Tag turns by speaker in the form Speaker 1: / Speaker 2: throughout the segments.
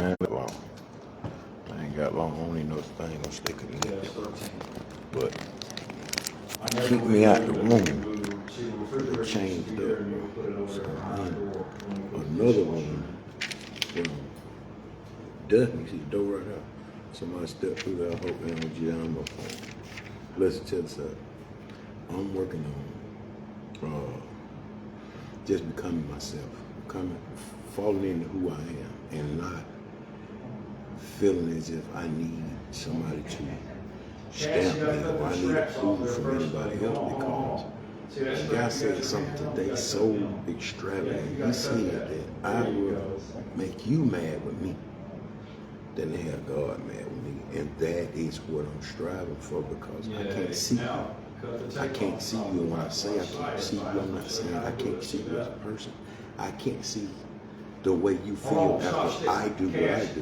Speaker 1: I ain't got long. I ain't got long. I don't even know if I ain't gonna stay connected. But keep me out the room. It changed up. So another one from Dustin. You see the door right out. Somebody stepped through there. I hope they don't get on my phone. Listen to this. I'm working on just becoming myself, falling into who I am, and not feeling as if I need somebody to stamp me or I need approval from anybody else, because the guy said something today so extravagant. He said that I will make you mad with me than to have God mad with me. And that is what I'm striving for, because I can't see you. I can't see you when I say I can't see you. I'm not saying I can't see you as a person. I can't see the way you feel after I do what I do,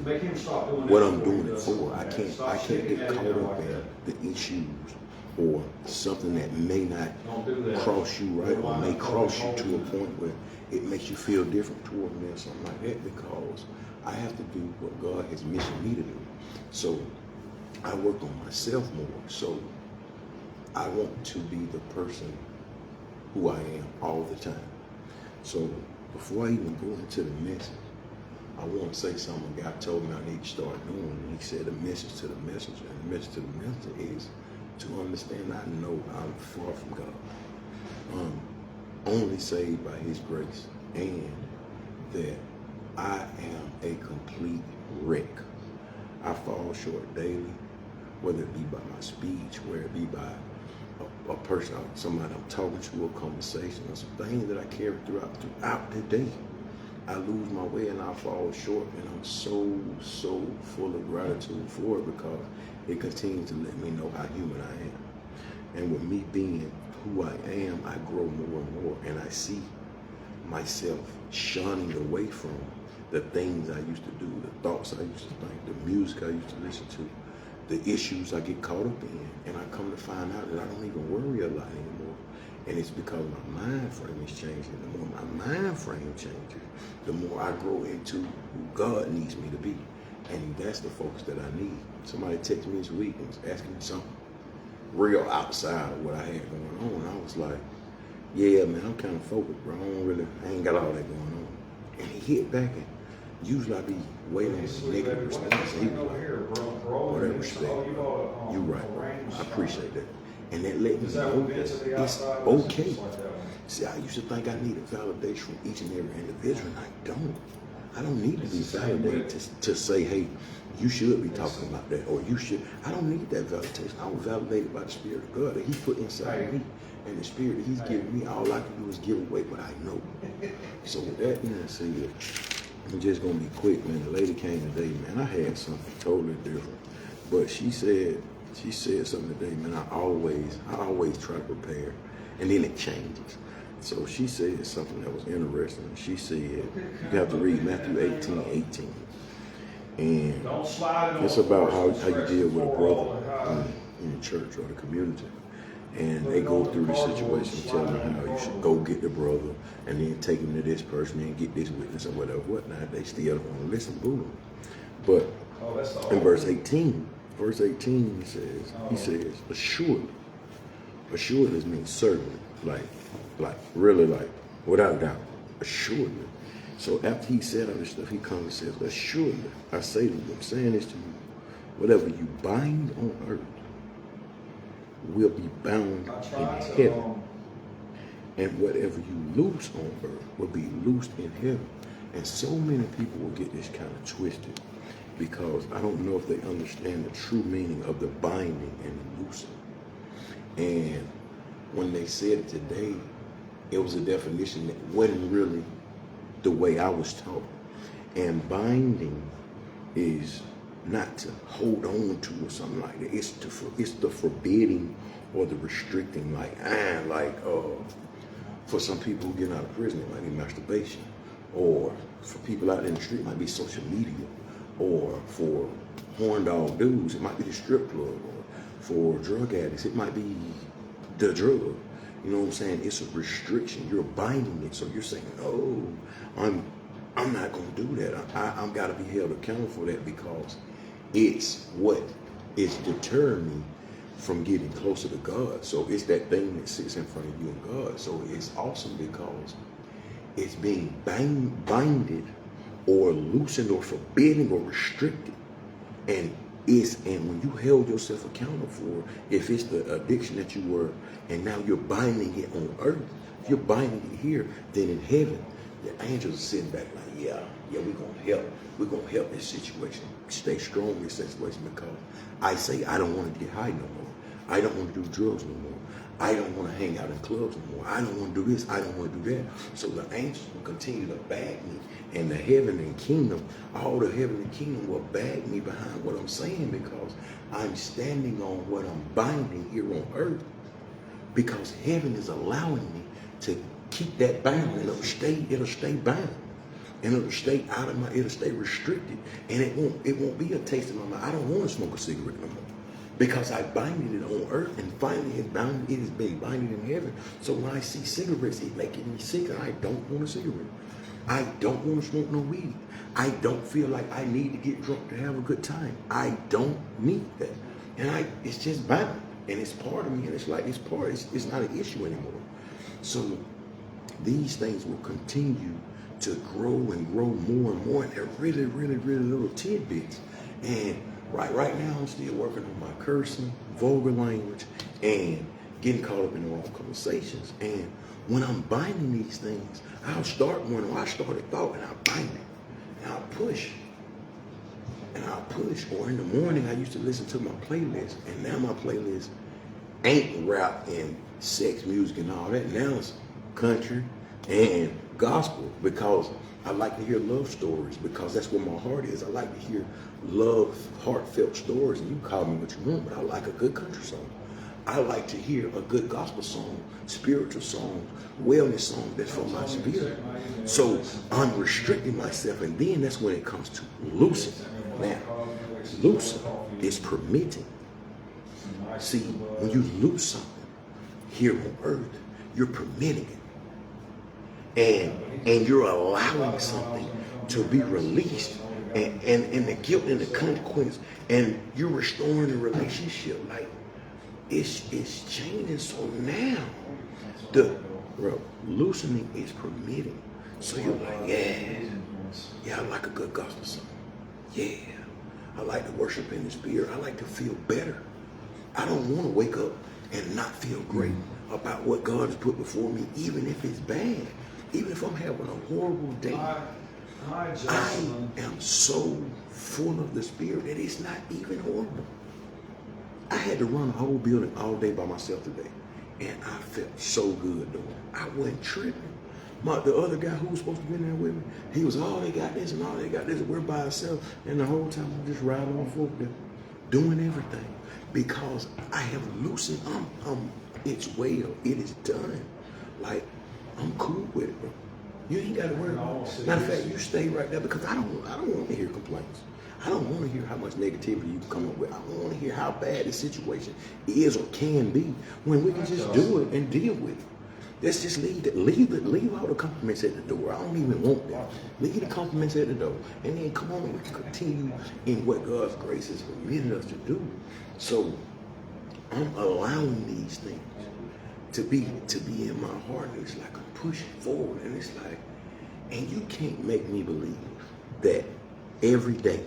Speaker 1: what I'm doing it for. I can't get caught up in the issues or something that may not cross you right, or may cross you to a point where it makes you feel different toward me or something like that, because I have to do what God has missioned me to do. So I work on myself more. So I want to be the person who I am all the time. So before I even go into the message, I want to say something God told me I need to start doing. And he said the message to the messenger. And the message to the messenger is to understand I know I'm far from God. I'm only saved by his grace, and that I am a complete wreck. I fall short daily, whether it be by my speech, whether it be by a person, somebody I'm talking to, a conversation, or some things that I carry throughout the day. I lose my way and I fall short, and I'm so full of gratitude for it, because it continues to let me know how human I am. And with me being who I am, I grow more and more, and I see myself shunning away from the things I used to do, the thoughts I used to think, the music I used to listen to, the issues I get caught up in. And I come to find out that I don't even worry a lot anymore. And it's because my mind frame is changing. The more my mind frame changes, the more I grow into who God needs me to be. And that's the focus that I need. Somebody texted me this week and was asking me something real outside of what I had going on. I was like, yeah, man, I'm kind of focused, bro. I ain't got all that going on. And he hit back, and usually I be waiting on a negative response. He was like, whatever, respect, bro. You right, bro. I appreciate that. And that let me know that it's okay. See, I used to think I needed validation from each and every individual, and I don't. I don't need to be validated to say, hey, you should be talking about that, or you should. I don't need that validation. I was validated by the Spirit of God that he put inside me, and the Spirit that he's given me, all I can do is give away what I know. So with that being said, I'm just going to be quick, man. The lady came today, man. I had something totally different, but she said something today, man. I always try to prepare, and then it changes. So she said something that was interesting. She said, you have to read Matthew 18:18. And it's about how you deal with a brother in the church or the community. And they go through the situation, tell them how you should go get the brother, and then take him to this person and get this witness or whatnot. They still don't want to listen, boo them. But in verse 18, he says, assuredly. Assuredly means certainly, like really, like without a doubt, assuredly. So after he said all this stuff, he comes and says, assuredly, I say to you, I'm saying this to you, whatever you bind on earth will be bound in heaven, and whatever you loose on earth will be loosed in heaven. And so many people will get this kind of twisted, because I don't know if they understand the true meaning of the binding and the loosing. And when they said it today, it was a definition that wasn't really the way I was taught. And binding is not to hold on to or something like that. It's the forbidding or the restricting, for some people who get out of prison, it might be masturbation, or for people out in the street, it might be social media, or for horn dog dudes, it might be the strip club, or for drug addicts, it might be the drug. You know what I'm saying? It's a restriction. You're binding it. So you're saying, oh, I'm I'm not gonna do that. I'm gotta be held accountable for that because it's what is deterring me from getting closer to God. So it's that thing that sits in front of you and God. So it's awesome because it's being binded or loosened or forbidden or restricted. And when you held yourself accountable for, if it's the addiction that you were, and now you're binding it on earth, if you're binding it here, then in heaven, the angels are sitting back like, yeah, we're gonna help this situation stay strong in this situation because I say I don't want to get high no more. I don't want to do drugs no more. I don't want to hang out in clubs no more. I don't want to do this. I don't want to do that. So the angels will continue to bag me, and the heavenly kingdom, all the heavenly kingdom will bag me behind what I'm saying because I'm standing on what I'm binding here on earth. Because heaven is allowing me to keep that bound, and it'll stay bound, and it'll stay it'll stay restricted, and it won't be a taste in my mouth. I don't want to smoke a cigarette no more. Because I binded it on earth, and finally it has been binded in heaven. So when I see cigarettes, it making me sick, and I don't want a cigarette. I don't want to smoke no weed. I don't feel like I need to get drunk to have a good time. I don't need that. And it's just bound, and it's part of me, and it's like it's not an issue anymore. So these things will continue to grow and grow more and more, and they're really, really, really little tidbits. And right now, I'm still working on my cursing, vulgar language, and getting caught up in the wrong conversations. And when I'm binding these things, I'll start one, or I start a thought, and I'll bind it, and I'll push. Or in the morning, I used to listen to my playlist, and now my playlist ain't rap and sex music and all that. Now it's country and gospel because I like to hear love stories because that's where my heart is. I like to hear love, heartfelt stories, and you call me what you want, but I like a good country song. I like to hear a good gospel song, spiritual song, wellness song that's for my spirit. So I'm restricting myself, and then that's when it comes to loosen. Now, loosen is permitting. See, when you lose something here on earth, you're permitting it. And you're allowing something to be released, and the guilt and the consequence, and you're restoring the relationship. Like it's changing. So now the loosening is permitting. So you're like, yeah, I like a good gospel song. Yeah, I like to worship in the spirit. I like to feel better. I don't want to wake up and not feel great about what God has put before me, even if it's bad. Even if I'm having a horrible day, I am so full of the spirit that it's not even horrible. I had to run the whole building all day by myself today, and I felt so good doing it. I wasn't tripping. The other guy who was supposed to be in there with me, he was, they got this and all they got this, and we're by ourselves. And the whole time I'm just riding on forward there, doing everything. Because I have loosened, it's well, it is done. Like, I'm cool with it, bro. You ain't got to worry about it. Matter of fact, you stay right there because I don't want to hear complaints. I don't want to hear how much negativity you come up with. I don't want to hear how bad the situation is or can be when we can just do it and deal with it. Let's just leave all the compliments at the door. I don't even want that. Leave the compliments at the door. And then come on, we can continue in what God's grace has permitted us to do. So I'm allowing these things to be in my heart. And it's like I'm pushing forward. And it's like, and you can't make me believe that every day,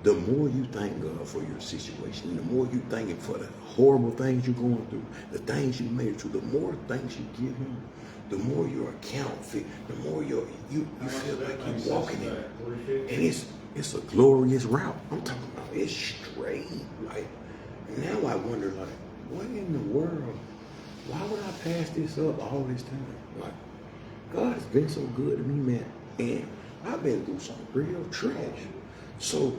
Speaker 1: the more you thank God for your situation, the more you thank Him for the horrible things you're going through, the things you made it through, the more things you give Him, the more your account fit, the more you feel like you're walking in it. And it's a glorious route. I'm talking about it's straight. Like, now I wonder, like, what in the world? Why would I pass this up all this time? Like, God has been so good to me, man. And I've been through some real trash. So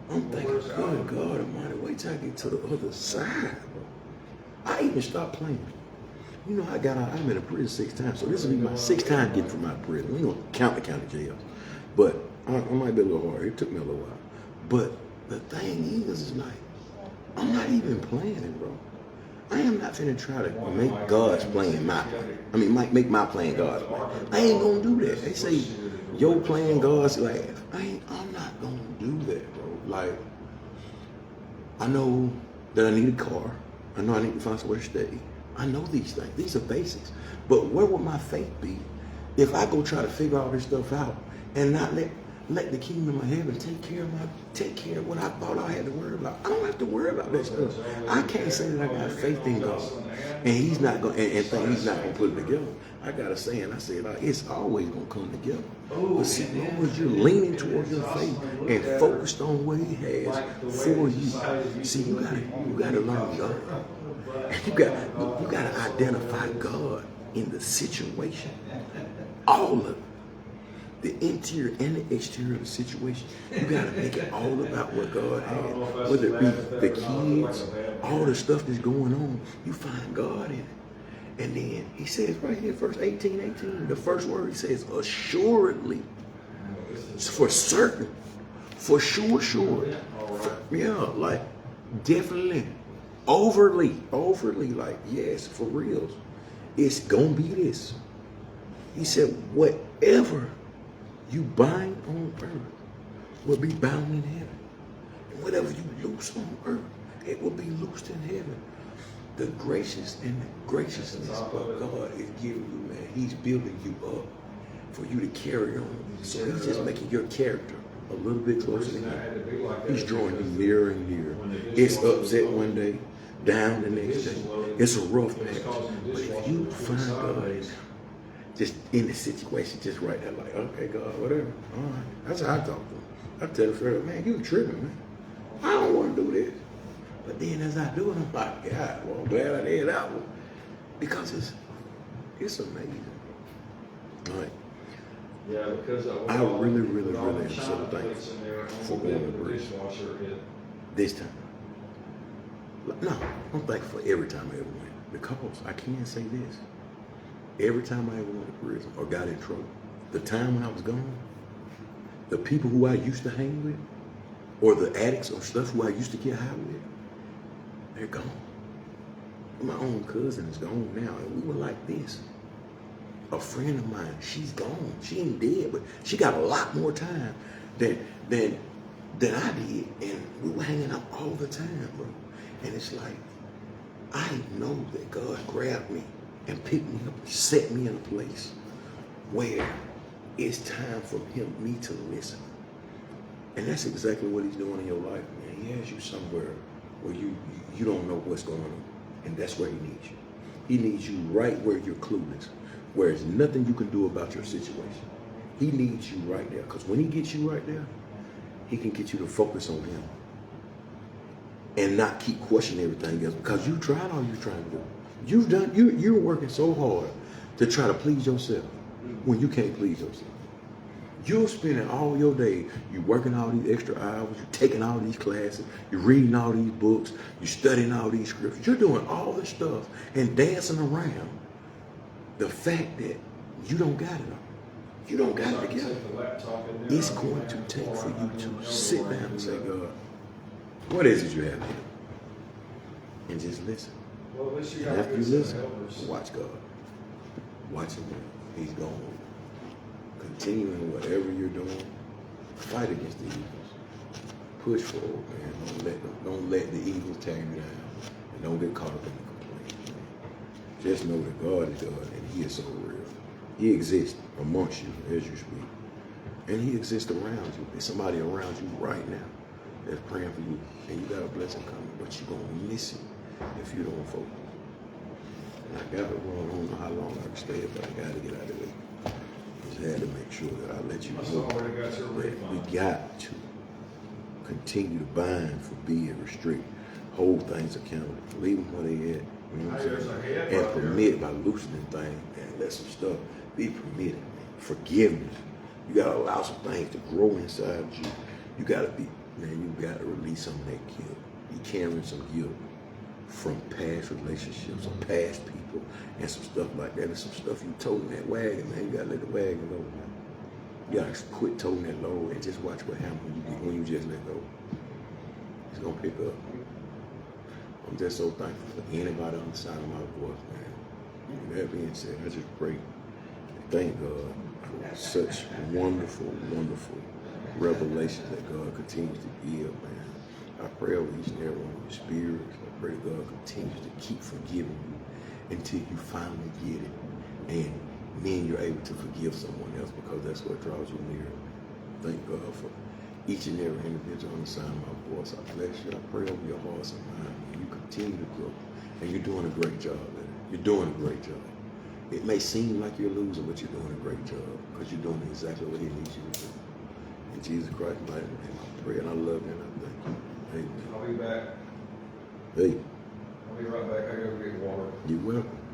Speaker 1: I'm thinking, good God Almighty, wait till I get to the other side, bro. I even stopped playing. You know, I've been in prison 6 times, so this will be my 6th time getting from out of prison. We don't count the county jails. But I might be a little hard. It took me a little while. But the thing is like, I'm not even playing it, bro. I am not finna try to make God's plan my plan. I mean, make my plan God's plan. I ain't gonna do that. They say your plan God's laugh. I'm not gonna do that, bro. Like, I know that I need a car. I know I need to find somewhere to stay. I know these things. These are basics. But where would my faith be if I go try to figure all this stuff out and not let the kingdom of heaven take care of what I thought I had to worry about? I don't have to worry about that stuff. I can't say that I got faith in God and He's not gonna and think He's not gonna put it together. I got a saying. I said it's always gonna come together. But see, as long as you're leaning towards your faith and focused on what He has for you, see, you gotta learn God. You gotta identify God in the situation. All of it. The interior and the exterior of the situation. You gotta make it all about what God has. Whether it be the kids, all the stuff that's going on, you find God in it. And then He says right here, verse 18, the first word He says, assuredly. For certain. For sure. Yeah, like definitely. Overly, like, yes, for reals. It's gonna be this. He said, whatever you bind on earth will be bound in heaven. And whatever you loose on earth, it will be loosed in heaven. The gracious and the graciousness of God is giving you, man. He's building you up for you to carry on. So He's just making your character a little bit closer to Him. He's drawing you nearer and nearer. It's upset one day, down the next day. It's a rough patch. But if you find God just in the situation, just right there, like, okay, God, whatever. All right. That's how I talk to Him. I tell the friend, man, you tripping, man. I don't want to do this. But then as I do it, I'm like, God, well, I'm glad I did that one. Because it's amazing. All right.
Speaker 2: Yeah, because
Speaker 1: I really am so thankful for going to Bridge this time. No, I'm thankful for every time I ever went. Because I can say this. Every time I ever went to prison or got in trouble, the time when I was gone, the people who I used to hang with, or the addicts or stuff who I used to get high with, they're gone. My own cousin is gone now, and we were like this. A friend of mine, she's gone. She ain't dead, but she got a lot more time than I did, and we were hanging out all the time, bro. And it's like, I know that God grabbed me and picked me up and set me in a place where it's time for me to listen. And that's exactly what He's doing in your life, man. He has you somewhere where you don't know what's going on, and that's where He needs you. He needs you right where you're clueless, where there's nothing you can do about your situation. He needs you right there, because when He gets you right there, He can get you to focus on Him and not keep questioning everything else, because you tried all you're trying to do. You're working so hard to try to please yourself when you can't please yourself. You're spending all your day, you're working all these extra hours, you're taking all these classes, you're reading all these books, you're studying all these scriptures, you're doing all this stuff and dancing around the fact that you don't got it all. You don't got it together. It's going to take for you to sit down and say, God, what is it you have here? And just listen. And after you listen, watch God. Watch Him. He's going. Continuing whatever you're doing, fight against the evils. Push forward, man. Don't let the evils tear you down. And don't get caught up in the complaints, man. Just know that God is God and He is so real. He exists amongst you as you speak. And He exists around you. There's somebody around you right now that's praying for you. And you got a blessing coming, but you're going to miss it if you don't focus. And I got to run. I don't know how long I can stay, but I got to get out of it. Had to make sure that I let you know that we got to continue to bind, forbid, restrict, hold things accountable, leave them where they at, you know what I'm saying? And permit by loosening things and let some stuff be permitted. Forgiveness. You gotta allow some things to grow inside you. You gotta release some of that guilt. You carrying some guilt from past relationships or past people and some stuff like that. And some stuff you toting that wagon, man. You gotta let the wagon go, man. You gotta quit toting that load and just watch what happens when you just let go. It's gonna pick up. I'm just so thankful for anybody on the side of my voice, man. And that being said, I just pray and thank God for such wonderful, wonderful revelations that God continues to give, man. I pray over each and every one of your spirits. I pray that God continues to keep forgiving you until you finally get it. And then you're able to forgive someone else, because that's what draws you near. Thank God for each and every individual on the side of my voice. I bless you. I pray over your hearts and minds. And you continue to grow. And you're doing a great job at it. You're doing a great job. It may seem like you're losing, but you're doing a great job, because you're doing exactly what He needs you to do. In Jesus Christ's mighty name, I pray and I love you and I thank you. Amen.
Speaker 2: I'll be back.
Speaker 1: Hey,
Speaker 2: I'll be right back. I gotta get water.
Speaker 1: you welcome.